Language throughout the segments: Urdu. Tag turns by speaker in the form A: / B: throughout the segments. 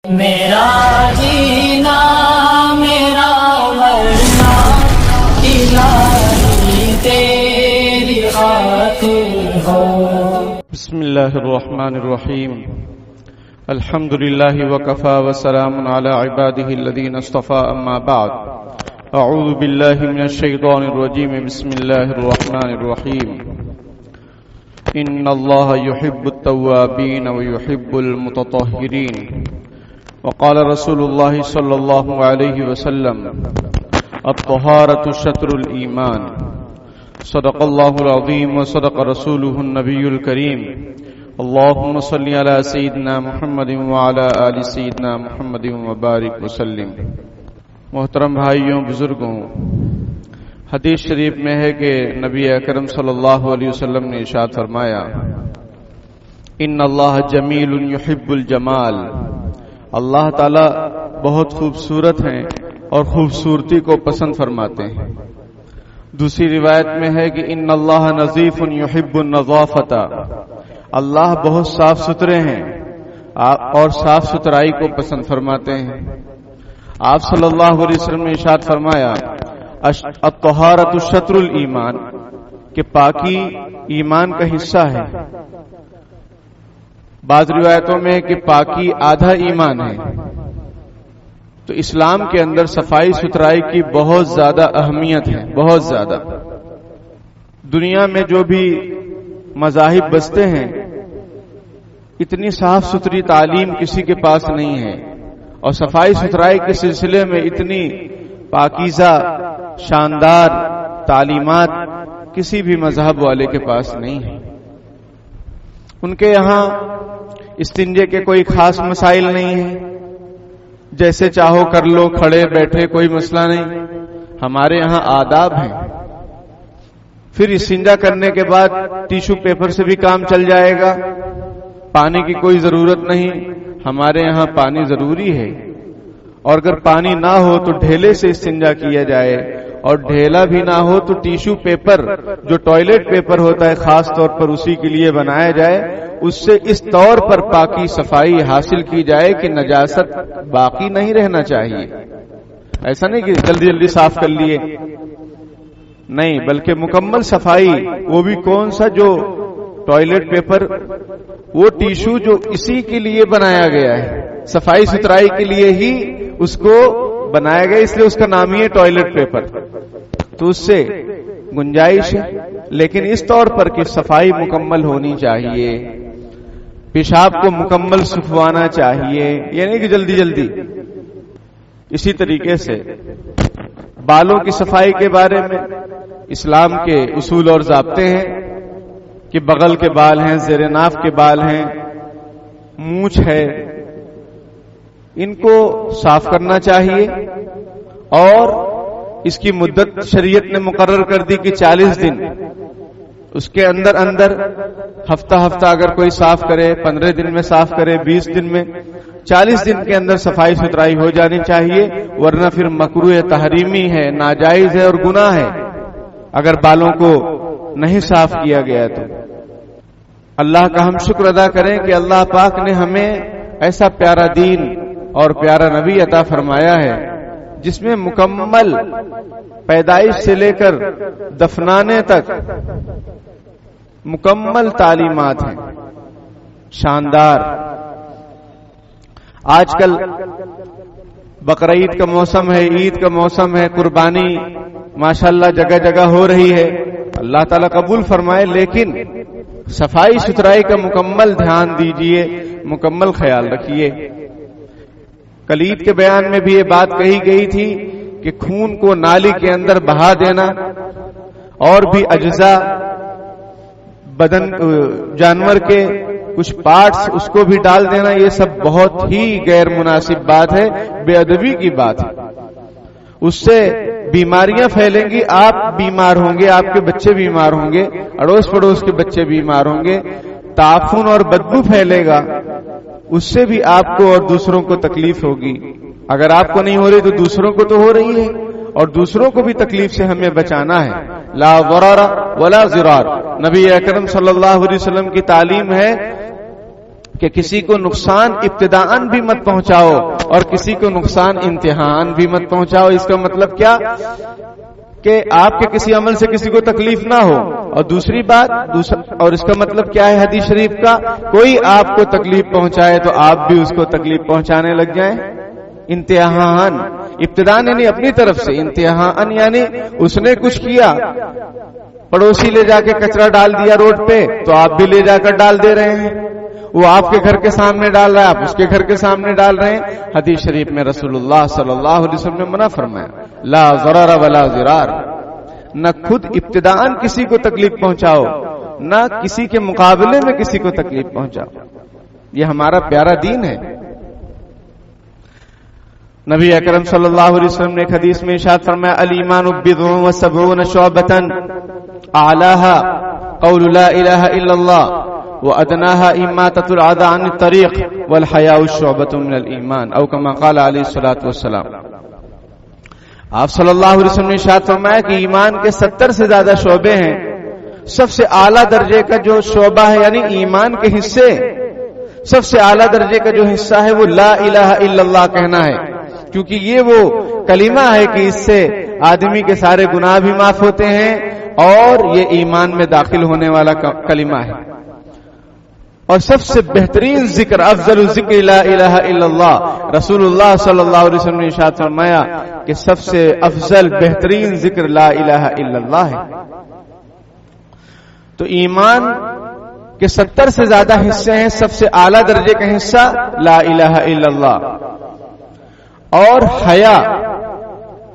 A: میرا جینا میرا مرنا الہی تیری خاطر ہو.
B: بسم اللہ الرحمن الرحیم. الحمد للہ وکفا وسلام علی عبادہ الذین اصطفى. اما بعد اعوذ باللہ من الشیطان الرجیم. بسم اللہ الرحمن الرحیم. ان اللہ يحب التوابین ويحب المتطہرین. وقال رسول اللہ صلی اللہ علیہ وسلم الطہارة شطر الایمان. صدق اللہ العظیم وصدق رسولہ النبی الکریم. اللہم صلی علی سیدنا محمد وعلی آل سیدنا محمد وبارک وسلم. محترم بھائیوں، بزرگوں، حدیث شریف میں ہے کہ نبی اکرم صلی اللہ علیہ وسلم نے ارشاد فرمایا، ان اللہ جمیل یحب الجمال. اللہ تعالی بہت خوبصورت ہیں اور خوبصورتی کو پسند فرماتے ہیں. دوسری روایت میں ہے کہ ان اللہ نظیف یحب النظافۃ. اللہ بہت صاف ستھرے ہیں اور صاف ستھرائی کو پسند فرماتے ہیں. آپ صلی اللہ علیہ وسلم نے ارشاد فرمایا، الطہارۃ شطر الایمان، کہ پاکی ایمان کا حصہ ہے. بعض روایتوں میں کہ پاکی آدھا ایمان ہے. تو اسلام کے اندر صفائی ستھرائی کی بہت زیادہ اہمیت ہے، بہت زیادہ. دنیا میں جو بھی مذاہب بستے ہیں، اتنی صاف ستھری تعلیم کسی کے پاس نہیں ہے، اور صفائی ستھرائی کے سلسلے میں اتنی پاکیزہ شاندار تعلیمات کسی بھی مذہب والے کے پاس نہیں ہے. ان کے یہاں استنجے کے کوئی خاص مسائل نہیں ہیں، جیسے چاہو کر لو، کھڑے بیٹھے کوئی مسئلہ نہیں. ہمارے یہاں آداب ہیں. پھر استنجا کرنے کے بعد ٹیشو پیپر سے بھی کام چل جائے گا، پانی کی کوئی ضرورت نہیں. ہمارے یہاں پانی ضروری ہے، اور اگر پانی نہ ہو تو ڈھیلے سے استنجا کیا جائے، اور ڈھیلا بھی نہ ہو تو ٹیشو پیپر جو ٹوائلٹ پیپر ہوتا ہے خاص طور پر اسی کے لیے بنایا جائے. اس سے اس طور پر پاکی صفائی حاصل کی جائے کہ نجاست باقی نہیں رہنا چاہیے. ایسا نہیں کہ جلدی جلدی صاف کر لیے، نہیں، بلکہ مکمل صفائی. وہ بھی کون سا؟ جو ٹوائلٹ پیپر، وہ ٹیشو جو اسی کے لیے بنایا گیا ہے، صفائی ستھرائی کے لیے ہی اس کو بنایا گیا، اس لیے اس کا نام ہی ہے ٹوائلٹ پیپر. تو اس سے گنجائش ہے، لیکن اس طور پر کہ صفائی مکمل ہونی چاہیے، پیشاب کو مکمل سکھوانا چاہیے، یعنی کہ جلدی جلدی. اسی طریقے سے بالوں کی صفائی کے بارے میں اسلام کے اصول اور ضابطے ہیں کہ بغل کے بال ہیں، زیر ناف کے بال ہیں، مونچھ ہے، ان کو صاف کرنا چاہیے. اور اس کی مدت شریعت نے مقرر کر دی کہ 40 دن. اس کے اندر ہفتہ اگر کوئی صاف کرے، 15 دن میں صاف کرے، 20 دن میں، 40 دن کے اندر صفائی ستھرائی ہو جانی چاہیے. ورنہ پھر مکروہ تحریمی ہے، ناجائز ہے اور گناہ ہے اگر بالوں کو نہیں صاف کیا گیا. تو اللہ کا ہم شکر ادا کریں کہ اللہ پاک نے ہمیں ایسا پیارا دین اور پیارا نبی عطا فرمایا ہے جس میں مکمل پیدائش سے لے کر دفنانے تک مکمل تعلیمات ہیں، شاندار. آج کل بقرعید کا موسم ہے، عید کا موسم ہے، قربانی ماشاءاللہ جگہ جگہ ہو رہی ہے، اللہ تعالیٰ قبول فرمائے. لیکن صفائی ستھرائی کا مکمل دھیان دیجئے، مکمل خیال رکھیے. کل عید کے بیان میں بھی یہ بات کہی گئی تھی کہ خون کو نالی کے اندر بہا دینا اور بھی اجزاء بدن جانور کے کچھ پارٹس اس کو بھی ڈال دینا، یہ سب بہت ہی غیر مناسب بات ہے، بے ادبی کی بات ہے. اس سے بیماریاں پھیلیں گی، آپ بیمار ہوں گے، آپ کے بچے بیمار ہوں گے، اڑوس پڑوس کے بچے بیمار ہوں گے، تعفن اور بدبو پھیلے گا، اس سے بھی آپ کو اور دوسروں کو تکلیف ہوگی. اگر آپ کو نہیں ہو رہی تو دوسروں کو تو ہو رہی ہے، اور دوسروں کو بھی تکلیف سے ہمیں بچانا ہے. لا ضرر ولا ضرار، نبی اکرم صلی اللہ علیہ وسلم کی تعلیم ہے کہ کسی کو نقصان ابتداءً بھی مت پہنچاؤ اور کسی کو نقصان انتہاءً بھی مت پہنچاؤ. اس کا مطلب کیا کہ آپ کے کسی عمل سے کسی کو تکلیف نہ ہو. اور دوسری بات اور اس کا مطلب کیا ہے حدیث شریف کا؟ کوئی آپ کو تکلیف پہنچائے تو آپ بھی اس کو تکلیف پہنچانے لگ جائیں. انتہاءً، ابتداءً یعنی اپنی طرف سے، انتہاءً یعنی اس نے کچھ کیا، پڑوسی لے جا کے کچرا ڈال دیا روڈ پہ تو آپ بھی لے جا کر ڈال دے رہے ہیں. وہ آپ کے گھر کے سامنے ڈال رہا ہے، آپ اس کے گھر کے سامنے ڈال رہے ہیں. حدیث شریف میں رسول اللہ صلی اللہ علیہ وسلم نے منع فرمایا، لا ضرر ولا ضرار، نہ خود ابتداءً کسی کو تکلیف پہنچاؤ، نہ کسی کے مقابلے میں کسی کو تکلیف پہنچاؤ. یہ ہمارا پیارا دین ہے. نبی اکرم صلی اللہ علیہ وسلم نے ایک حدیث میں ارشاد فرمایا، الایمان بضع وسبعون شعبۃ اعلاها قول لا الہ الا اللہ وادناها اماطۃ الاذى عن الطریق والحیاء شعبۃ من الایمان، او کما قال علیہ الصلوۃ والسلام. آپ صلی اللہ علیہ وسلم نے ارشاد فرمایا کہ ایمان کے 70 سے زیادہ شعبے ہیں. سب سے اعلیٰ درجے کا جو شعبہ ہے یعنی ایمان کے حصے، سب سے اعلیٰ درجے کا جو حصہ ہے وہ لا الہ الا اللہ کہنا ہے، کیونکہ یہ وہ کلمہ ہے کہ اس سے آدمی کے سارے گناہ بھی معاف ہوتے ہیں اور یہ ایمان میں داخل ہونے والا کلمہ ہے. اور سب سے بہترین ذکر، افضل الذکر لا الہ الا اللہ، رسول اللہ صلی اللہ علیہ وسلم نے ارشاد فرمایا کہ سب سے افضل بہترین ذکر لا الہ الا اللہ ہے. تو ایمان کے 70 سے زیادہ حصے ہیں، سب سے اعلیٰ درجے کا حصہ لا الہ الا اللہ. اور حیا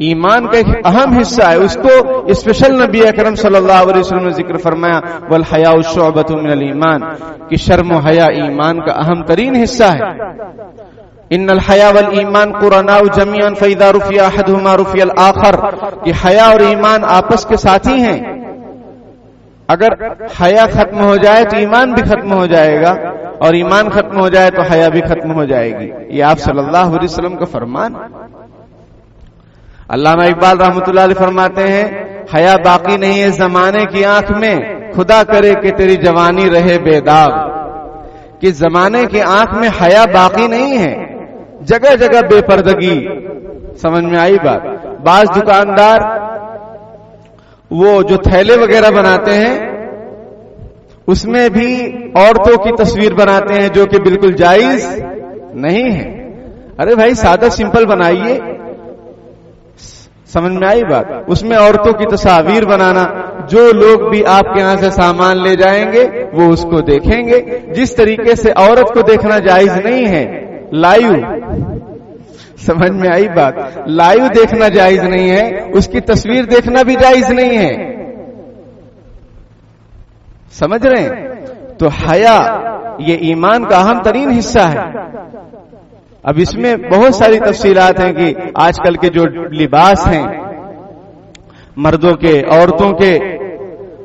B: ایمان کا ایک اہم حصہ ہے، اس کو اسپیشل نبی اکرم صلی اللہ علیہ وسلم نے ذکر فرمایا، والحیاء شعبۃ من الایمان، کہ شرم و حیا ایمان کا اہم ترین حصہ ہے. ان الحیاء والایمان قرناء جميعا فاذا رفع احدهما رفع الاخر، کہ حیا اور ایمان آپس کے ساتھی ہیں. اگر حیا ختم ہو جائے تو ایمان بھی ختم ہو جائے گا، اور ایمان ختم ہو جائے تو حیا بھی ختم ہو جائے گی. یہ آپ صلی اللہ علیہ وسلم کا فرمان. علامہ اقبال رحمۃ اللہ علیہ فرماتے ہیں، حیا باقی نہیں ہے زمانے کی آنکھ میں، خدا کرے کہ تیری جوانی رہے بے داغ. کہ زمانے کی آنکھ میں حیا باقی نہیں ہے، جگہ جگہ بے پردگی. سمجھ میں آئی بات؟ بعض دکاندار وہ جو تھیلے وغیرہ بناتے ہیں اس میں بھی عورتوں کی تصویر بناتے ہیں جو کہ بالکل جائز نہیں ہے. ارے بھائی سادہ سمپل بنائیے. سمجھ میں آئی بات؟ اس میں عورتوں کی تصاویر بنانا، جو لوگ بھی آپ کے یہاں سے سامان لے جائیں گے وہ اس کو دیکھیں گے. جس طریقے سے عورت کو دیکھنا جائز نہیں ہے لائیو، سمجھ میں آئی بات؟ لائیو دیکھنا جائز نہیں ہے، اس کی تصویر دیکھنا بھی جائز نہیں ہے. سمجھ رہے ہیں؟ تو حیا یہ ایمان کا اہم ترین حصہ ہے. اب اس میں بہت ساری تفصیلات ہیں کہ آج کل کے جو لباس ہیں مردوں کے، عورتوں کے،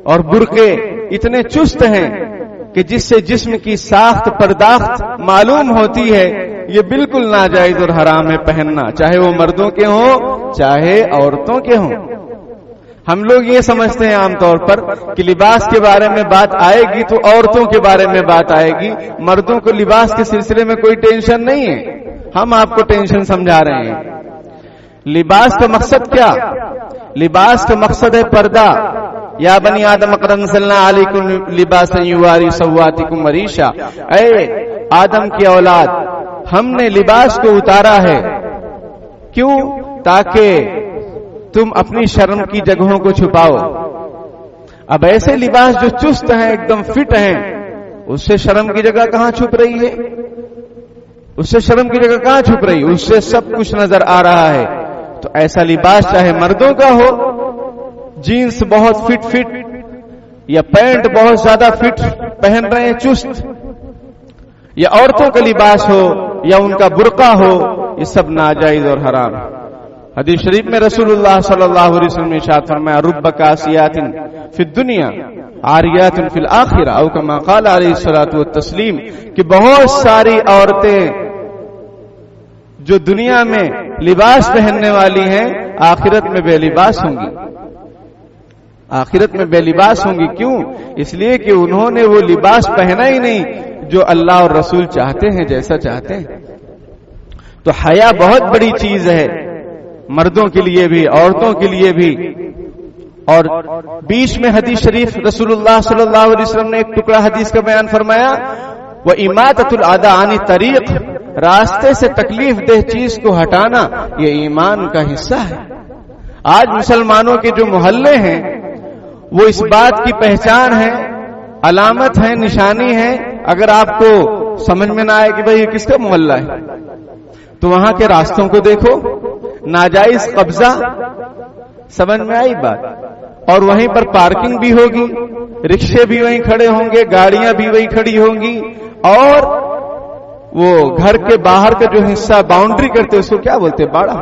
B: اور برقعے اتنے چست ہیں کہ جس سے جسم کی ساخت پرداخت معلوم ہوتی ہے. یہ بالکل ناجائز اور حرام ہے پہننا، چاہے وہ مردوں کے ہوں چاہے عورتوں کے ہوں. ہم لوگ یہ سمجھتے ہیں عام طور پر کہ لباس کے بارے میں بات آئے گی تو عورتوں کے بارے میں بات آئے گی، مردوں کو لباس کے سلسلے میں کوئی ٹینشن نہیں ہے. ہم آپ کو ٹینشن سمجھا رہے ہیں. لباس کا مقصد کیا؟ لباس کا مقصد ہے پردہ. یا بنی آدم قد انزلنا علیکم لباسا یواری سوآتکم وریشا، اے آدم کی اولاد ہم نے لباس کو اتارا ہے. کیوں؟ تاکہ تم اپنی شرم کی جگہوں کو چھپاؤ. اب ایسے لباس جو چست ہیں، ایک دم فٹ ہیں، اس سے شرم کی جگہ کہاں چھپ رہی ہے؟ اس سے شرم کی جگہ کہاں چھپ رہی؟ اس سے سب کچھ نظر آ رہا ہے. تو ایسا لباس چاہے مردوں کا ہو، جینس بہت فٹ یا پینٹ بہت زیادہ فٹ پہن رہے ہیں چست، یا عورتوں کا لباس ہو یا ان کا برقع ہو، یہ سب ناجائز اور حرام. حدیث شریف میں رسول اللہ صلی اللہ علیہ وسلم نے ارشاد فرمایا، رب کاسیات فی الدنیا عاریات فی الآخرہ، او کما قال علیہ الصلوۃ والتسلیم، کہ بہت ساری عورتیں جو دنیا میں لباس پہننے والی ہیں آخرت میں بے لباس ہوں گی. آخرت میں بے لباس ہوں گی. کیوں؟ اس لیے کہ انہوں نے وہ لباس پہنا ہی نہیں جو اللہ اور رسول چاہتے ہیں، جیسا چاہتے ہیں۔ تو حیا بہت بڑی چیز ہے، مردوں کے لیے بھی، عورتوں کے لیے بھی۔ اور بیچ میں حدیث شریف رسول اللہ صلی اللہ علیہ وسلم نے ایک ٹکڑا حدیث کا بیان فرمایا، وَإِمَاتَةُ الْأَذَىٰ عَنِ الطَّرِيقِ، راستے سے تکلیف دہ چیز کو ہٹانا یہ ایمان کا حصہ ہے۔ آج مسلمانوں کے جو محلے ہیں وہ اس بات کی پہچان ہے، علامت ہے، نشانی ہے۔ اگر آپ کو سمجھ میں نہ آئے کہ بھئی یہ کس کا محلہ ہے تو وہاں کے راستوں کو دیکھو، ناجائز قبضہ، سمجھ میں آئی بات؟ اور وہیں پر پارکنگ بھی ہوگی، رکشے بھی وہیں کھڑے ہوں گے، گاڑیاں بھی وہیں کھڑی ہوں گی، اور وہ گھر کے باہر کا جو حصہ باؤنڈری کرتے اس کو کیا بولتے، باڑا،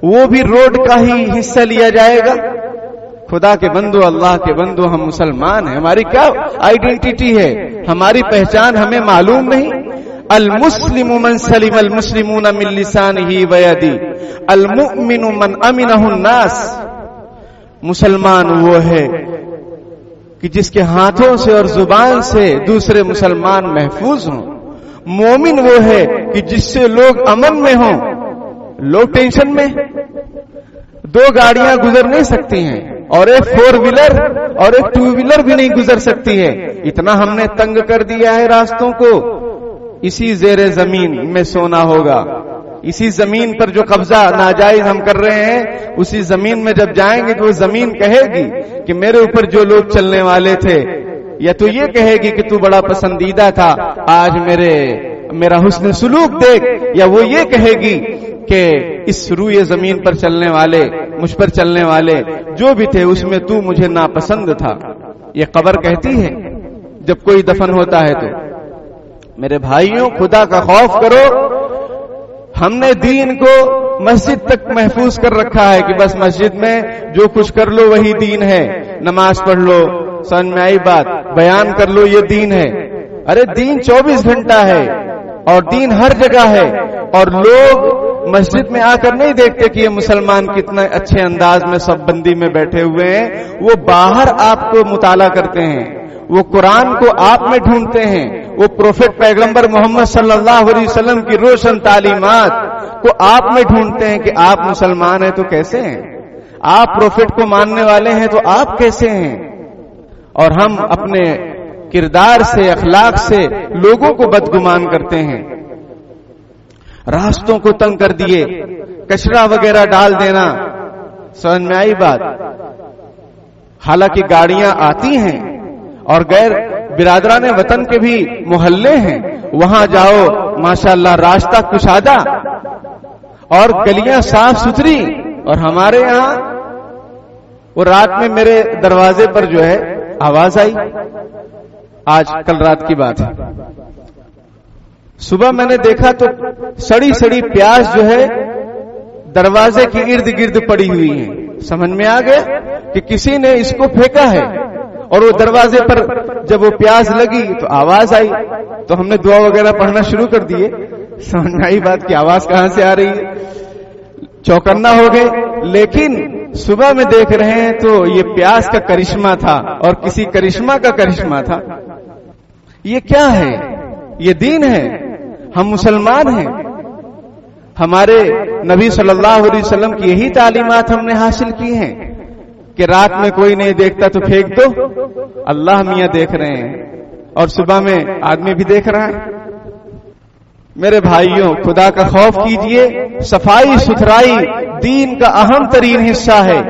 B: وہ بھی روڈ کا ہی حصہ لیا جائے گا۔ خدا کے بندو، اللہ کے بندو، ہم مسلمان ہیں، ہماری کیا آئیڈینٹی ہے، ہماری پہچان ہمیں معلوم نہیں۔ المسلم من سلم المسلمون من لسانه ويده المؤمن من امنه الناس، مسلمان وہ ہے کہ جس کے ہاتھوں سے اور زبان سے دوسرے مسلمان محفوظ ہوں۔ مومن وہ ہے کہ جس سے لوگ امن میں ہوں، لوگ ٹینشن میں۔ دو گاڑیاں گزر نہیں سکتی ہیں، اور ایک 4 ویلر اور ایک 2 ویلر بھی نہیں گزر سکتی ہے۔ اتنا ہم نے تنگ کر دیا ہے راستوں کو۔ اسی زیر زمین میں سونا ہوگا، اسی زمین پر جو قبضہ ناجائز ہم کر رہے ہیں، اسی زمین میں جب جائیں گے تو وہ زمین کہے گی کہ میرے اوپر جو لوگ چلنے والے تھے، یا تو یہ کہے گی کہ تو بڑا پسندیدہ تھا، آج میرا حسن سلوک دیکھ، یا وہ یہ کہے گی کہ اس روئے زمین پر چلنے والے، مجھ پر چلنے والے جو بھی تھے اس میں تو مجھے ناپسند تھا۔ یہ قبر کہتی ہے جب کوئی دفن ہوتا ہے تو۔ میرے بھائیوں، خدا کا خوف کرو۔ ہم نے دین کو مسجد تک محفوظ کر رکھا ہے کہ بس مسجد میں جو کچھ کر لو وہی دین ہے، نماز پڑھ لو، سمجھ میں آئی بات، بیان کر لو یہ دین ہے۔ ارے دین 24 گھنٹہ ہے، اور دین ہر جگہ ہے، اور لوگ مسجد میں آ کر نہیں دیکھتے کہ یہ مسلمان کتنے اچھے انداز میں سب بندی میں بیٹھے ہوئے ہیں، وہ باہر آپ کو مطالعہ کرتے ہیں، وہ قرآن کو آپ میں ڈھونڈتے ہیں، وہ پروفیٹ پیغمبر محمد صلی اللہ علیہ وسلم کی روشن تعلیمات کو آپ میں ڈھونڈتے ہیں کہ آپ مسلمان ہیں تو کیسے ہیں، آپ پروفیٹ کو ماننے والے ہیں تو آپ کیسے ہیں۔ اور ہم اپنے کردار سے، اخلاق سے لوگوں کو بدگمان کرتے ہیں۔ راستوں کو تنگ کر دیے، کچرا وغیرہ ڈال دینا، سمجھ میں آئی بات؟ حالانکہ گاڑیاں آتی ہیں اور غیر برادران وطن کے بھی محلے ہیں، وہاں جاؤ ماشاءاللہ راستہ کشادہ اور گلیاں صاف ستھری۔ اور ہمارے یہاں وہ رات میں میرے دروازے پر جو ہے آواز آئی، آج کل رات کی بات ہے، صبح میں نے دیکھا تو سڑی سڑی پیاز جو ہے دروازے کے ارد گرد پڑی ہوئی ہے۔ سمجھ میں آ گیا کہ کسی نے اس کو پھینکا ہے، اور وہ دروازے پر جب وہ پیاز لگی تو آواز آئی، تو ہم نے دعا وغیرہ پڑھنا شروع کر دیے۔ سمجھ میں آئی بات کی آواز کہاں سے آ رہی ہے، چوکنا ہو گئے۔ لیکن صبح میں دیکھ رہے ہیں تو یہ پیاز کا کرشمہ تھا، اور کسی کرشمہ کا کرشمہ تھا۔ یہ کیا ہے؟ یہ دین ہے، ہم مسلمان ہیں، ہمارے نبی صلی اللہ علیہ وسلم کی یہی تعلیمات ہم نے حاصل کی ہیں کہ رات میں کوئی نہیں دیکھتا تو پھینک دو، اللہ میاں دیکھ رہے ہیں، اور صبح میں آدمی بھی دیکھ رہا ہے۔ میرے بھائیوں، خدا کا خوف کیجئے، صفائی ستھرائی دین کا اہم ترین حصہ ہے۔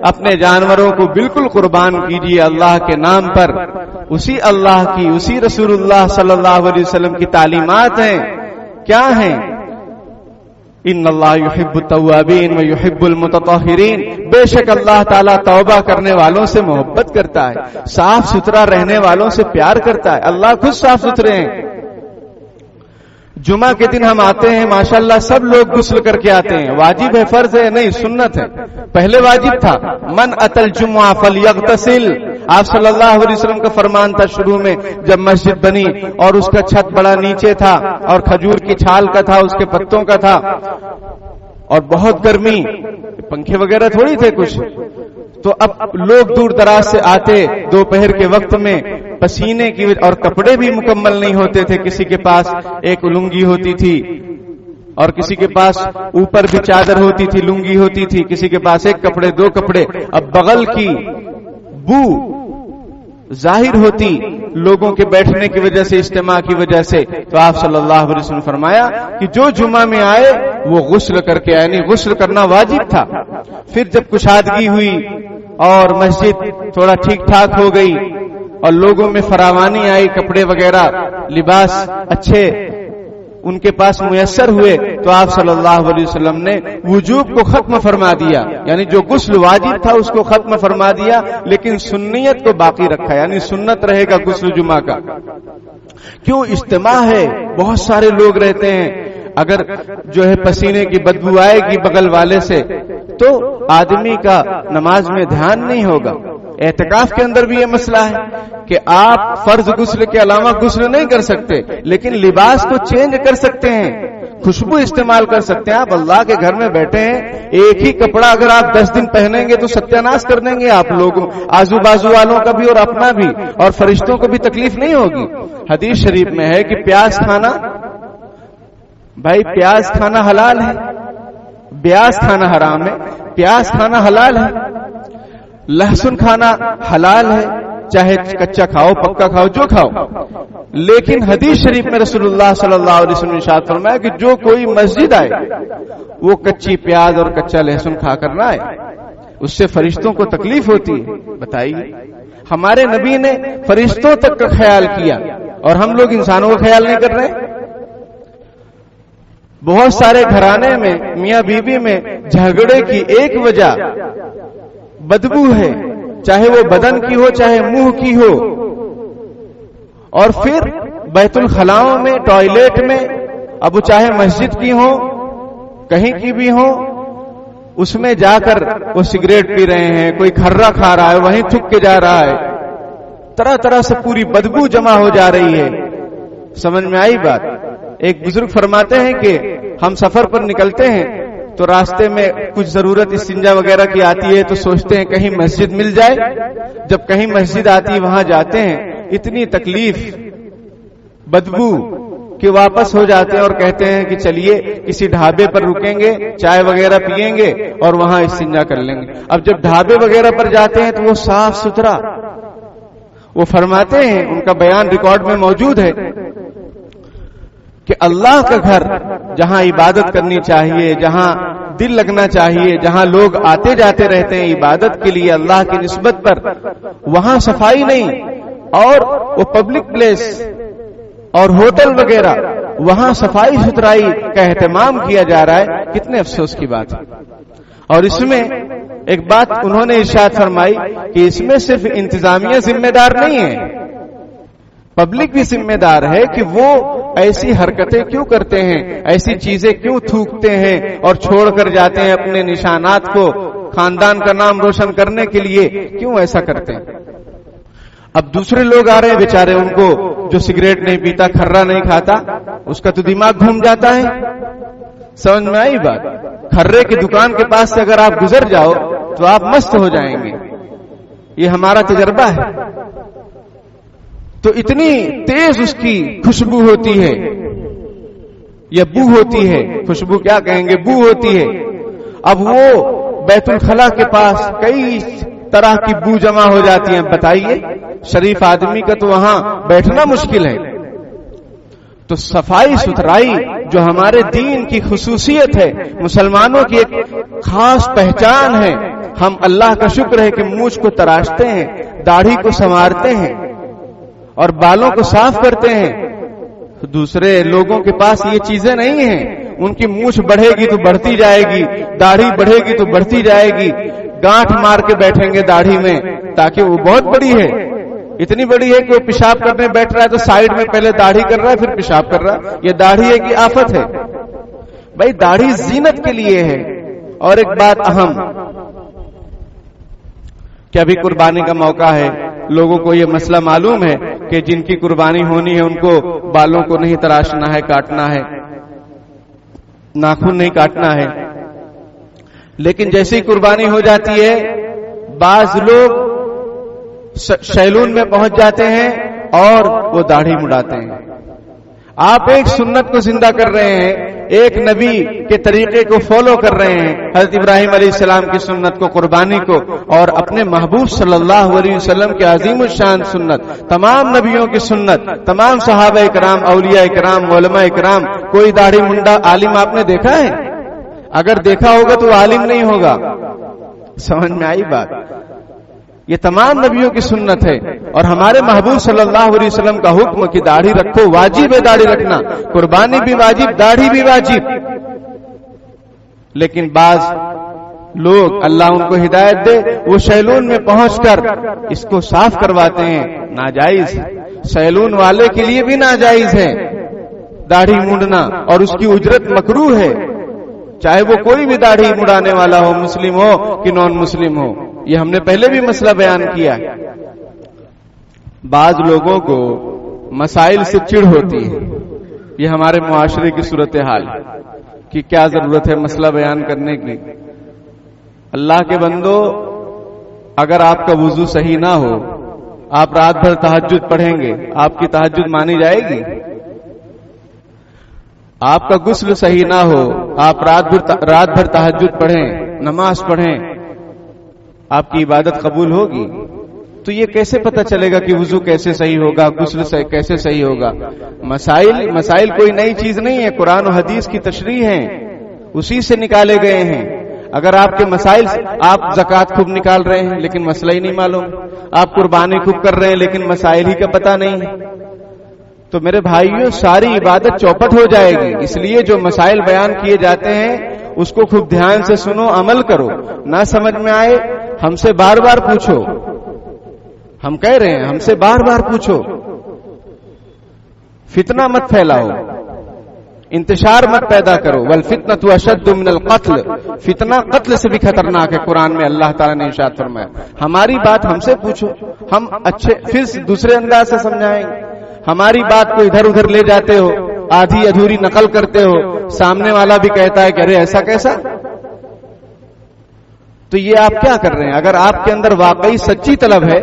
B: اپنے جانوروں کو بالکل قربان کیجئے اللہ کے نام پر، اسی اللہ کی، اسی رسول اللہ صلی اللہ علیہ وسلم کی تعلیمات ہیں۔ کیا ہیں؟ ان اللہ یحب التوابین و یحب المتطہرین، بے شک اللہ تعالیٰ توبہ کرنے والوں سے محبت کرتا ہے، صاف ستھرا رہنے والوں سے پیار کرتا ہے۔ اللہ خود صاف ستھرے ہیں۔ جمعہ کے دن ہم آتے ہیں، ماشاءاللہ سب لوگ غسل کر کے آتے ہیں، واجب ہے، فرض ہے نہیں، سنت ہے۔ پہلے واجب تھا من اتى الجمعہ فلیغتسل، آپ صلی اللہ علیہ وسلم کا فرمان تھا شروع میں جب مسجد بنی، اور اس کا چھت بڑا نیچے تھا، اور کھجور کی چھال کا تھا، اس کے پتوں کا تھا، اور بہت گرمی، پنکھے وغیرہ تھوڑی تھے کچھ، تو اب لوگ دور دراز سے آتے، دوپہر کے وقت میں پسینے کی اور کپڑے بھی مکمل نہیں ہوتے تھے. کسی کے پاس ایک لنگی ہوتی تھی اور کسی کے پاس اوپر بھی چادر ہوتی تھی, لنگی ہوتی تھی, کسی کے پاس ایک کپڑے, دو کپڑے. اب بغل کی بو ظاہر ہوتی لوگوں کے بیٹھنے کی وجہ سے, اجتماع کی وجہ سے. تو آپ صلی اللہ علیہ وسلم نے فرمایا کہ جو جمعہ میں آئے وہ غسل کر کے, یعنی غسل کرنا واجب تھا. پھر جب کشادگی ہوئی اور مسجد تھوڑا ٹھیک ٹھاک ہو گئی اور لوگوں میں فراوانی آئی, کپڑے وغیرہ لباس اچھے ان کے پاس میسر ہوئے, تو آپ صلی اللہ علیہ وسلم نے وجوب کو ختم فرما دیا, یعنی جو غسل واجب تھا اس کو ختم فرما دیا, لیکن سنیت کو باقی رکھا, یعنی سنت رہے گا غسل جمعہ کا. کیوں؟ اجتماع ہے, بہت سارے لوگ رہتے ہیں, اگر جو ہے پسینے کی بدبو آئے گی بغل والے سے تو آدمی کا نماز میں دھیان نہیں ہوگا. اعتکاف کے اندر بھی یہ مسئلہ ہے کہ آپ فرض غسل کے علاوہ غسل نہیں کر سکتے, لیکن لباس کو چینج کر سکتے ہیں, خوشبو استعمال کر سکتے ہیں. آپ اللہ کے گھر میں بیٹھے ہیں, ایک ہی کپڑا اگر آپ 10 دن پہنیں گے تو ستیاناش کر دیں گے آپ لوگوں, آزو بازو والوں کا بھی اور اپنا بھی, اور فرشتوں کو بھی تکلیف نہیں ہوگی. حدیث شریف میں ہے کہ پیاز کھانا, بھائی پیاز کھانا حلال ہے, پیاز کھانا حرام ہے, پیاز کھانا حلال ہے, لہسن کھانا حلال ہے, چاہے کچا کھاؤ پکا کھاؤ جو کھاؤ. لیکن حدیث شریف میں رسول اللہ صلی اللہ علیہ وسلم نے ارشاد فرمایا کہ جو کوئی مسجد آئے وہ کچی پیاز اور کچا لہسن کھا کر نہ آئے, اس سے فرشتوں کو تکلیف ہوتی ہے. بتائیے, ہمارے نبی نے فرشتوں تک کا خیال کیا اور ہم لوگ انسانوں کا خیال نہیں کر رہے. بہت سارے گھرانے میں میاں بیوی میں جھگڑے کی ایک وجہ بدبو ہے, چاہے وہ بدن کی ہو چاہے منہ کی ہو. اور پھر بیت الخلاؤں میں, ٹوائلٹ میں, اب چاہے مسجد کی ہو کہیں کی بھی ہو, اس میں جا کر وہ سگریٹ پی رہے ہیں, کوئی کھرا کھا رہا ہے, وہیں تھک کے جا رہا ہے, طرح طرح سے پوری بدبو جمع ہو جا رہی ہے. سمجھ میں آئی بات؟ ایک بزرگ فرماتے ہیں کہ ہم سفر پر نکلتے ہیں تو راستے میں کچھ ضرورت استنجا وغیرہ کی آتی ہے تو سوچتے ہیں کہیں مسجد مل جائے. جب کہیں مسجد آتی وہاں جاتے ہیں, اتنی تکلیف بدبو کہ واپس ہو جاتے ہیں اور کہتے ہیں کہ چلیے کسی ڈھابے پر رکیں گے, چائے وغیرہ پیئیں گے اور وہاں استنجا کر لیں گے. اب جب ڈھابے وغیرہ پر جاتے ہیں تو وہ صاف ستھرا, وہ فرماتے ہیں, ان کا بیان ریکارڈ میں موجود ہے کہ اللہ کا گھر جہاں عبادت کرنی چاہیے, جہاں دل لگنا چاہیے, جہاں لوگ آتے جاتے رہتے ہیں عبادت کے لیے اللہ کی نسبت پر, وہاں صفائی نہیں, اور وہ پبلک پلیس اور ہوٹل وغیرہ وہاں صفائی ستھرائی کا اہتمام کیا جا رہا ہے. کتنے افسوس کی بات ہے. اور اس میں ایک بات انہوں نے ارشاد فرمائی کہ اس میں صرف انتظامیہ ذمہ دار نہیں ہے, پبلک بھی ذمہ دار ہے کہ وہ ایسی حرکتیں کیوں کرتے ہیں, ایسی چیزیں کیوں تھوکتے ہیں اور چھوڑ کر جاتے ہیں اپنے نشانات کو, خاندان کا نام روشن کرنے کے لیے کیوں ایسا کرتے ہیں. اب دوسرے لوگ آ رہے ہیں بیچارے, ان کو جو سگریٹ نہیں پیتا, کھرا نہیں کھاتا, اس کا تو دماغ گھوم جاتا ہے. سمجھ میں آئی بات؟ کھرے کی دکان کے پاس سے اگر آپ گزر جاؤ تو آپ مست ہو جائیں گے, یہ ہمارا تجربہ ہے. تو اتنی تیز اس کی خوشبو ہوتی ہے, یا بو ہوتی ہے, خوشبو کیا کہیں گے, بو ہوتی ہے. اب وہ بیت الخلا کے پاس کئی طرح کی بو جمع ہو جاتی ہیں. بتائیے, شریف آدمی کا تو وہاں بیٹھنا مشکل ہے. تو صفائی ستھرائی جو ہمارے دین کی خصوصیت ہے, مسلمانوں کی ایک خاص پہچان ہے. ہم اللہ کا شکر ہے کہ مونچھ کو تراشتے ہیں, داڑھی کو سنوارتے ہیں اور بالوں کو صاف کرتے ہیں. دوسرے لوگوں کے پاس یہ چیزیں نہیں ہیں. ان کی مونچھ بڑھے گی تو بڑھتی جائے گی, داڑھی بڑھے گی تو بڑھتی جائے گی, گانٹھ مار کے بیٹھیں گے داڑھی میں تاکہ وہ بہت بڑی ہے, اتنی بڑی ہے کہ وہ پیشاب کرنے بیٹھ رہا ہے تو سائیڈ میں پہلے داڑھی کر رہا ہے پھر پیشاب کر رہا ہے. یہ داڑھی ہے کہ آفت ہے؟ بھائی داڑھی زینت کے لیے ہے. اور ایک بات اہم, کہ ابھی قربانی کا موقع ہے, لوگوں کو یہ مسئلہ معلوم ہے کہ جن کی قربانی ہونی ہے ان کو بالوں کو نہیں تراشنا ہے, کاٹنا ہے, ناخن نہیں کاٹنا ہے. لیکن جیسے ہی قربانی ہو جاتی ہے بعض لوگ سیلون میں پہنچ جاتے ہیں اور وہ داڑھی مڑاتے ہیں. آپ ایک سنت کو زندہ کر رہے ہیں, ایک نبی کے طریقے کو فالو کر رہے ہیں, حضرت ابراہیم علیہ السلام کی سنت کو, قربانی کو, اور اپنے محبوب صلی اللہ علیہ وسلم کے عظیم الشان سنت, تمام نبیوں کی سنت, تمام صحابہ کرام, اولیاء کرام, علماء کرام. کوئی داڑھی منڈا عالم آپ نے دیکھا ہے؟ اگر دیکھا ہوگا تو وہ عالم نہیں ہوگا. سمجھ میں آئی بات؟ یہ تمام نبیوں کی سنت ہے, اور ہمارے محبوب صلی اللہ علیہ وسلم کا حکم کہ داڑھی رکھو, واجب ہے داڑھی رکھنا, قربانی بھی واجب, داڑھی بھی واجب. لیکن بعض لوگ, اللہ ان کو ہدایت دے, وہ سیلون میں پہنچ کر اس کو صاف کرواتے ہیں. ناجائز ہے, سیلون والے کے لیے بھی ناجائز ہے داڑھی مونڈنا, اور اس کی اجرت مکروہ ہے, چاہے وہ کوئی بھی داڑھی مڑانے والا ہو, مسلم ہو کہ نان مسلم ہو. یہ ہم نے پہلے بھی مسئلہ بیان کیا ہے. بعض لوگوں کو مسائل سے چڑ ہوتی ہے, یہ ہمارے معاشرے کی صورتحال ہے کہ کیا ضرورت ہے مسئلہ بیان کرنے کی. اللہ کے بندو, اگر آپ کا وضو صحیح نہ ہو, آپ رات بھر تہجد پڑھیں گے, آپ کی تہجد مانی جائے گی؟ آپ کا غسل صحیح نہ ہو, آپ رات بھر تہجد پڑھیں, نماز پڑھیں, آپ کی عبادت قبول ہوگی؟ تو یہ کیسے پتہ چلے گا کہ وضو کیسے صحیح ہوگا, غسل کیسے صحیح ہوگا؟ مسائل کوئی نئی چیز نہیں ہے, قرآن و حدیث کی تشریح ہیں, اسی سے نکالے گئے ہیں. اگر آپ کے مسائل, آپ زکوٰۃ خوب نکال رہے ہیں لیکن مسئلہ ہی نہیں معلوم, آپ قربانی خوب کر رہے ہیں لیکن مسائل ہی کا پتہ نہیں ہے, تو میرے بھائیوں ساری عبادت چوپٹ ہو جائے گی. اس لیے جو مسائل بیان کیے جاتے ہیں اس کو خوب دھیان سے سنو, عمل کرو. نہ سمجھ میں آئے ہم سے بار بار پوچھو, ہم کہہ رہے ہیں ہم سے بار بار پوچھو. فتنہ مت پھیلاؤ, انتشار مت پیدا کرو. والفتنۃ اشد من القتل, فتنہ قتل سے بھی خطرناک ہے, قرآن میں اللہ تعالیٰ نے ارشاد فرمایا. ہماری بات ہم سے پوچھو, ہم اچھے پھر دوسرے انداز سے سمجھائیں گے. ہماری بات کو ادھر ادھر لے جاتے ہو, آدھی ادھوری نقل کرتے ہو, سامنے والا بھی کہتا ہے کہ ارے ایسا کیسا. تو یہ آپ کیا کر رہے ہیں؟ اگر آپ کے اندر واقعی سچی طلب ہے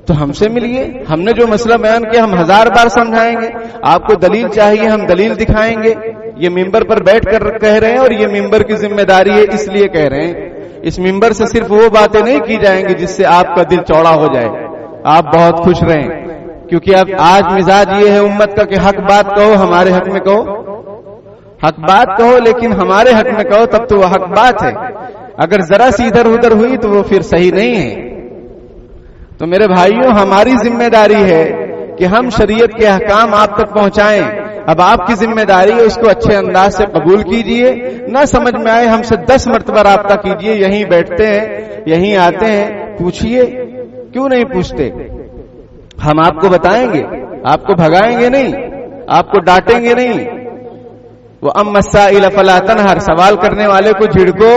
B: تو ہم سے ملیے, ہم نے جو مسئلہ بیان کیا ہم 1000 بار سمجھائیں گے. آپ کو دلیل چاہیے, ہم دلیل دکھائیں گے. یہ ممبر پر بیٹھ کر کہہ رہے ہیں, اور یہ ممبر کی ذمہ داری ہے اس لیے کہہ رہے ہیں. اس ممبر سے صرف وہ باتیں نہیں کی جائیں گی جس سے آپ کا دل چوڑا ہو جائے, آپ بہت خوش رہیں, کیونکہ اب آج مزاج یہ ہے امت کا کہ حق بات کہو, ہمارے حق میں کہو, حق بات کہو لیکن ہمارے حق میں کہو, تب تو وہ حق بات ہے. اگر ذرا سی ادھر ادھر ہوئی تو وہ پھر صحیح نہیں ہے. تو میرے بھائیوں ہماری ذمہ داری ہے کہ ہم شریعت کے احکام آپ تک پہنچائیں. اب آپ کی ذمہ داری ہے اس کو اچھے انداز سے قبول کیجئے. نہ سمجھ میں آئے ہم سے 10 مرتبہ رابطہ کیجئے, یہیں بیٹھتے ہیں, یہیں آتے ہیں, پوچھئے. کیوں نہیں پوچھتے؟ ہم آپ کو بتائیں گے, آپ کو بھگائیں گے نہیں, آپ کو ڈانٹیں گے نہیں. وہ اما السائل فلا تنہر, سوال کرنے والے کو جھڑکو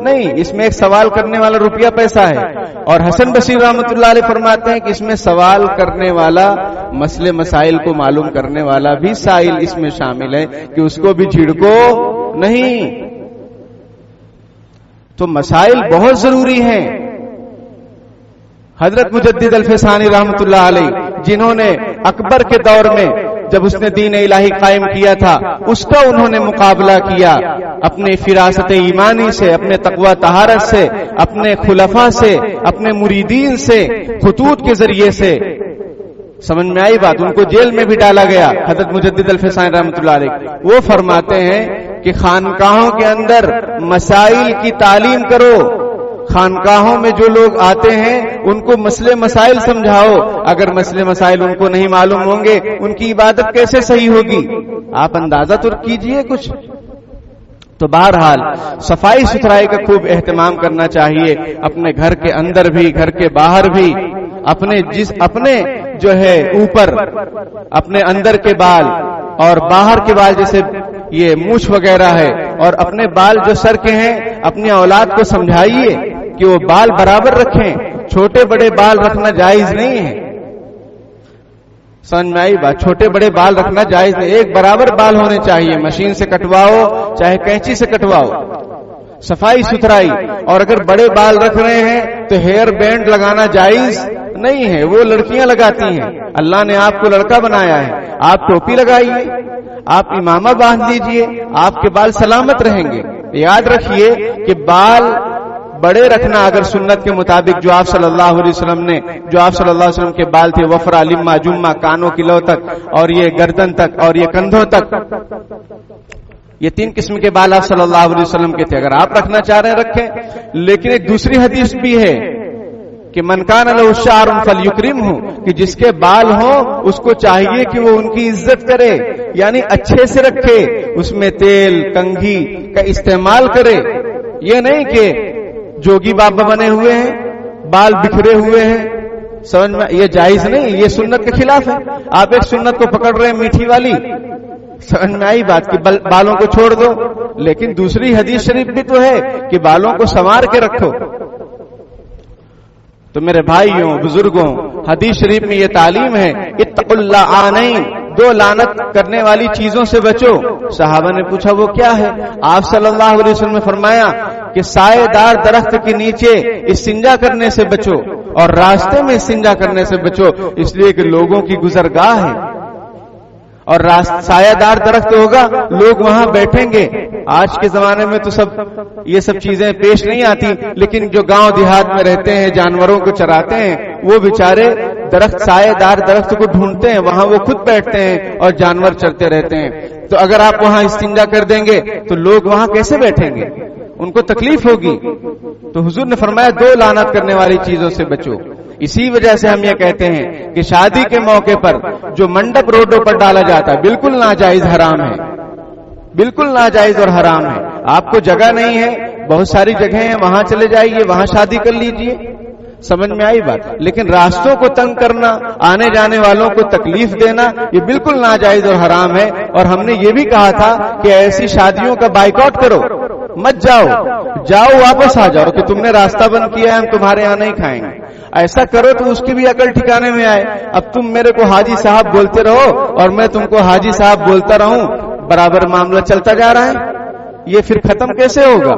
B: نہیں. اس میں ایک سوال کرنے والا روپیہ پیسہ ہے. اور حسن بصیر رحمۃ اللہ علیہ فرماتے ہیں کہ اس میں سوال کرنے والا مسئلے مسائل کو معلوم کرنے والا بھی سائل اس میں شامل ہے, کہ اس کو بھی جھڑکو نہیں. تو مسائل بہت ضروری ہیں. حضرت مجدد الفسانی رحمۃ اللہ علیہ, جنہوں نے اکبر کے دور میں جب اس نے دین الہی قائم کیا تھا, اس کا انہوں نے مقابلہ کیا اپنے فراست ایمانی سے, اپنے تقوی طہارت سے, اپنے خلفاء سے, اپنے مریدین سے, خطوط کے ذریعے سے. سمجھ میں آئی بات؟ ان کو جیل میں بھی ڈالا گیا. حضرت مجدد الفسانی رحمۃ اللہ علیہ وہ فرماتے ہیں کہ خانقاہوں کے اندر مسائل کی تعلیم کرو. خانقاہوں میں جو لوگ آتے ہیں ان کو مسئلے مسائل سمجھاؤ. اگر مسئلے مسائل ان کو نہیں معلوم ہوں گے ان کی عبادت کیسے صحیح ہوگی؟ آپ اندازہ تو کیجئے کچھ. تو بہرحال صفائی ستھرائی کا خوب اہتمام کرنا چاہیے, اپنے گھر کے اندر بھی, گھر کے باہر بھی. اپنے جو ہے اوپر, اپنے اندر کے بال اور باہر کے بال, جیسے یہ مونچھ وغیرہ ہے, اور اپنے بال جو سر کے ہیں اپنی اولاد کو سمجھائیے کہ وہ بال برابر رکھیں. چھوٹے بڑے بال رکھنا جائز نہیں ہے. سمجھ میں آئی بات؟ چھوٹے بڑے بال رکھنا جائز نہیں, ایک برابر بال ہونے چاہیے. مشین سے کٹواؤ چاہے کینچی سے کٹواؤ, صفائی ستھرائی. اور اگر بڑے بال رکھ رہے ہیں تو ہیئر بینڈ لگانا جائز نہیں ہے، وہ لڑکیاں لگاتی ہیں. اللہ نے آپ کو لڑکا بنایا ہے. آپ ٹوپی لگائیے، آپ امامہ باندھ لیجئے، آپ کے بال سلامت رہیں گے. یاد رکھیے کہ بال بڑے رکھنا اگر سنت کے مطابق جو آپ صلی اللہ علیہ وسلم کے بال تھے، وفرا، لما، جمہ، کانوں کی لو تک، اور یہ گردن تک، اور یہ کندھوں تک، یہ 3 قسم کے بال آپ صلی اللہ علیہ وسلم کے تھے. اگر آپ رکھنا چاہ رہے ہیں رکھیں. لیکن ایک دوسری حدیث بھی ہے کہ من کان لہ شعر فلیکرمہ، کہ جس کے بال ہوں اس کو چاہیے کہ وہ ان کی عزت کرے، یعنی اچھے سے رکھے، اس میں تیل کنگھی کا استعمال کرے. یہ نہیں کہ جوگی بابا بنے ہوئے ہیں، بال بکھرے ہوئے ہیں. سمجھ میں یہ جائز نہیں، یہ سنت کے خلاف ہے. آپ ایک سنت کو پکڑ رہے ہیں میٹھی والی، سمجھ میں آئی بات کہ بالوں کو چھوڑ دو. لیکن دوسری حدیث شریف بھی تو ہے کہ بالوں کو سنوار کے رکھو. تو میرے بھائیوں بزرگوں، حدیث شریف میں یہ تعلیم ہے، اتقوا اللعانین، 2 لعنت کرنے والی چیزوں سے بچو. صحابہ نے پوچھا وہ کیا ہے؟ آپ صلی اللہ علیہ وسلم نے فرمایا کہ سائے دار درخت کے نیچے استنجا کرنے سے بچو، اور راستے میں استنجا کرنے سے بچو، اس لیے کہ لوگوں کی گزرگاہ ہے اور سایہ دار درخت ہوگا، لوگ وہاں بیٹھیں گے. آج کے زمانے میں تو یہ سب چیزیں پیش نہیں آتی، لیکن جو گاؤں دیہات میں رہتے ہیں، جانوروں کو چراتے ہیں، وہ بیچارے درخت، سایہ دار درخت کو ڈھونڈتے ہیں، وہاں وہ خود بیٹھتے ہیں اور جانور چرتے رہتے ہیں. تو اگر آپ وہاں استنجا کر دیں گے تو لوگ وہاں کیسے بیٹھیں گے؟ ان کو تکلیف ہوگی. تو حضور نے فرمایا 2 لعنت کرنے والی چیزوں سے بچو. اسی وجہ سے ہم یہ کہتے ہیں کہ شادی کے موقع پر جو منڈپ روڈوں پر ڈالا جاتا ہے بالکل ناجائز، حرام ہے، بالکل ناجائز اور حرام ہے. آپ کو جگہ نہیں ہے، بہت ساری جگہیں ہیں، وہاں چلے جائیے، وہاں شادی کر لیجئے. سمجھ میں آئی بات؟ لیکن راستوں کو تنگ کرنا، آنے جانے والوں کو تکلیف دینا، یہ بالکل ناجائز اور حرام ہے. اور ہم نے یہ بھی کہا تھا کہ ایسی شادیوں کا بائیکاٹ کرو، مت جاؤ واپس آ جاؤ کہ تم نے راستہ بند کیا ہے، ہم تمہارے یہاں نہیں کھائیں گے. ایسا کرو تو اس کی بھی عقل ٹھکانے میں آئے. اب تم میرے کو حاجی صاحب بولتے رہو اور میں تم کو حاجی صاحب بولتا رہوں، برابر معاملہ چلتا جا رہا ہے. یہ پھر ختم کیسے ہوگا؟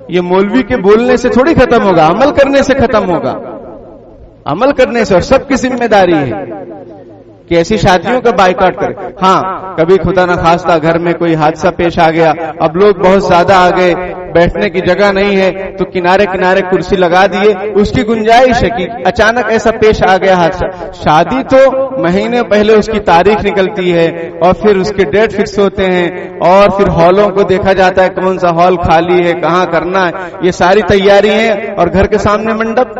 B: یہ مولوی کے بولنے سے تھوڑی ختم ہوگا، عمل کرنے سے ختم ہوگا، عمل کرنے سے. اور سب کی ذمہ داری ہے کہ ایسی شادیوں کا بائیکاٹ کرے. ہاں کبھی خدا نہ خواستہ گھر میں کوئی حادثہ پیش آ گیا، اب لوگ بہت زیادہ آ گئے، بیٹھنے کی جگہ نہیں ہے، تو کنارے کنارے کرسی لگا دیے، اس کی گنجائش ہے کہ اچانک ایسا پیش آ گیا حادثہ. شادی تو مہینے پہلے اس کی تاریخ نکلتی ہے اور پھر اس کے ڈیٹ فکس ہوتے ہیں، اور پھر ہالوں کو دیکھا جاتا ہے کون سا ہال خالی ہے، کہاں کرنا ہے، یہ ساری تیاری ہیں. اور گھر کے سامنے منڈپ.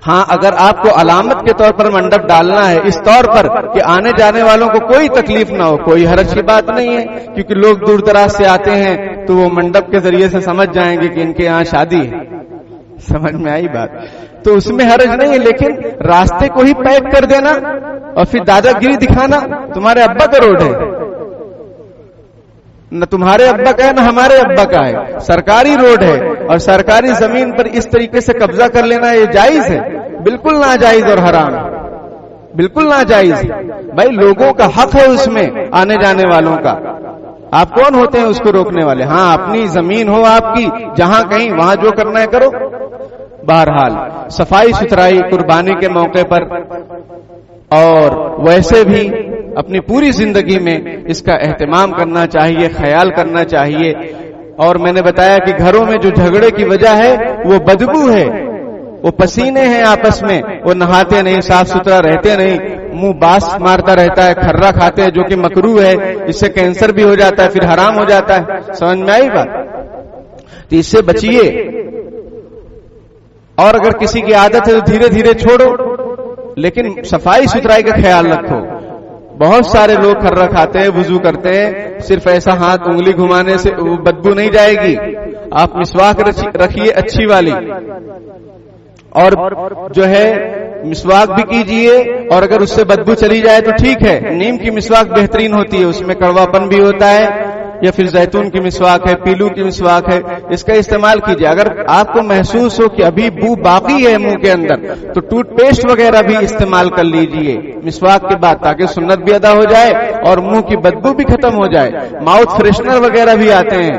B: ہاں اگر آپ کو علامت کے طور پر منڈپ ڈالنا ہے، اس طور پر کہ آنے جانے والوں کو کوئی تکلیف نہ ہو، کوئی حرج کی بات نہیں ہے، کیونکہ لوگ دور دراز سے آتے ہیں تو وہ منڈپ کے ذریعے سے سمجھ جائیں گے کہ ان کے یہاں شادی ہے. سمجھ میں آئی بات؟ تو اس میں حرج نہیں ہے. لیکن راستے کو ہی پیک کر دینا اور پھر دادا گیری دکھانا، تمہارے ابا کا روڈ ہے، نہ تمہارے ابا کا ہے نہ ہمارے ابا کا ہے، سرکاری روڈ ہے، اور سرکاری زمین پر اس طریقے سے قبضہ کر لینا یہ جائز ہے؟ بالکل ناجائز اور حرام، بالکل ناجائز. بھائی لوگوں کا حق ہے اس میں، آنے جانے والوں کا. آپ کون ہوتے ہیں اس کو روکنے والے؟ ہاں اپنی زمین ہو آپ کی، جہاں کہیں وہاں جو کرنا ہے کرو. بہرحال صفائی ستھرائی قربانی کے موقع پر اور ویسے بھی اپنی پوری زندگی میں اس کا اہتمام کرنا چاہیے، خیال کرنا چاہیے. اور میں نے بتایا کہ گھروں میں جو جھگڑے کی وجہ ہے وہ بدبو ہے، وہ پسینے ہیں آپس میں، وہ نہاتے نہیں، صاف ستھرا رہتے نہیں، منہ باس مارتا رہتا ہے، کھرا کھاتے ہیں جو کہ مکروہ ہے، اس سے کینسر بھی ہو جاتا ہے، پھر حرام ہو جاتا ہے. سمجھ میں آئی بات؟ تو اس سے بچیے. اور اگر کسی کی عادت ہے تو دھیرے دھیرے چھوڑو، لیکن صفائی ستھرائی کا خیال رکھو. بہت سارے لوگ کھرا کھاتے ہیں، وضو کرتے ہیں، صرف ایسا ہاتھ انگلی گھمانے سے بدبو نہیں جائے گی. آپ مسواک رکھیے اچھی والی، اور جو ہے مسواک بھی کیجئے، اور اگر اس سے بدبو چلی جائے تو ٹھیک ہے. نیم کی مسواک بہترین ہوتی ہے، اس میں کڑوا پن بھی ہوتا ہے، یا پھر زیتون کی مسواک ہے، پیلو کی مسواک ہے، اس کا استعمال کیجئے. اگر آپ کو محسوس ہو کہ ابھی بو باقی ہے منہ کے اندر تو ٹوتھ پیسٹ وغیرہ بھی استعمال کر لیجئے مسواک کے بعد، تاکہ سنت بھی ادا ہو جائے اور منہ کی بدبو بھی ختم ہو جائے. ماؤتھ فریشنر وغیرہ بھی آتے ہیں،